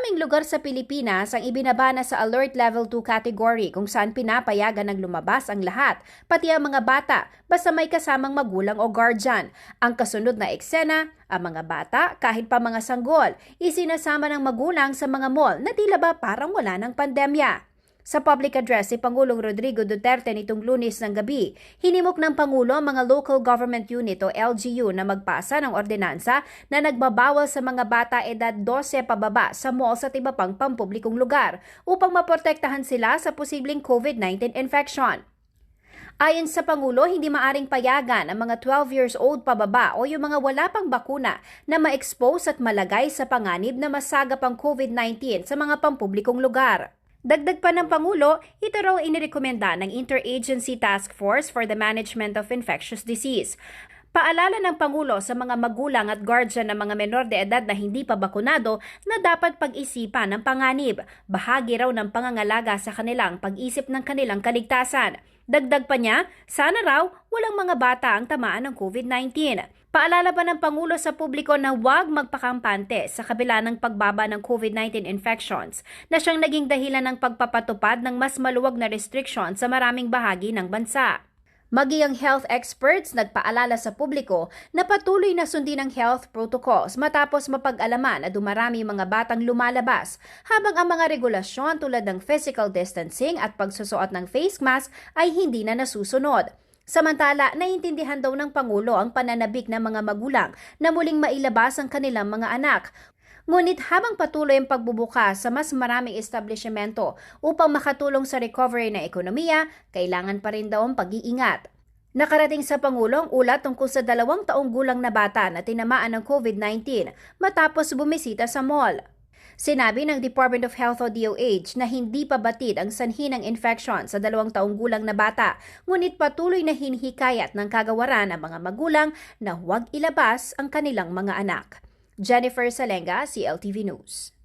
Maraming lugar sa Pilipinas ang ibinaba na sa Alert Level 2 category kung saan pinapayagan ng lumabas ang lahat, pati ang mga bata, basta may kasamang magulang o guardian. Ang kasunod na eksena, ang mga bata, kahit pa mga sanggol, isinasama ng magulang sa mga mall na tila ba parang wala ng pandemya. Sa public address si Pangulong Rodrigo Duterte nitong Lunes ng gabi, hinimok ng Pangulo ang mga local government unit o LGU na magpasa ng ordinansa na nagbabawal sa mga bata edad 12 pababa sa malls at iba pang pampublikong lugar upang maprotektahan sila sa posibleng COVID-19 infection. Ayon sa Pangulo, hindi maaring payagan ang mga 12 years old pababa o yung mga wala pang bakuna na ma-expose at malagay sa panganib na masagap ang COVID-19 sa mga pampublikong lugar. Dagdag pa ng Pangulo, ito raw inirekomenda ng Interagency Task Force for the Management of Infectious Disease. Paalala ng Pangulo sa mga magulang at guardian ng mga menor de edad na hindi pa bakunado na dapat pag-isipan ng panganib. Bahagi raw ng pangangalaga sa kanilang pag-isip ng kanilang kaligtasan. Dagdag pa niya, sana raw walang mga bata ang tamaan ng COVID-19. Paalala pa ng Pangulo sa publiko na huwag magpakampante sa kabila ng pagbaba ng COVID-19 infections na siyang naging dahilan ng pagpapatupad ng mas maluwag na restriction sa maraming bahagi ng bansa. Maging ang health experts nagpaalala sa publiko na patuloy na sundin ang health protocols matapos mapag-alaman na dumarami mga batang lumalabas habang ang mga regulasyon tulad ng physical distancing at pagsusuot ng face mask ay hindi na nasusunod. Samantala, naiintindihan daw ng Pangulo ang pananabik ng mga magulang na muling mailabas ang kanilang mga anak. Ngunit habang patuloy ang pagbubukas sa mas maraming establishmento upang makatulong sa recovery ng ekonomiya, kailangan pa rin daw ang pag-iingat. Nakarating sa Pangulo ang ulat tungkol sa 2 taong gulang na bata na tinamaan ng COVID-19 matapos bumisita sa mall. Sinabi ng Department of Health o DOH na hindi pa batid ang sanhi ng infection sa 2 taong gulang na bata, ngunit patuloy na hinihikayat ng kagawaran ang mga magulang na huwag ilabas ang kanilang mga anak. Jennifer Salenga, CLTV News.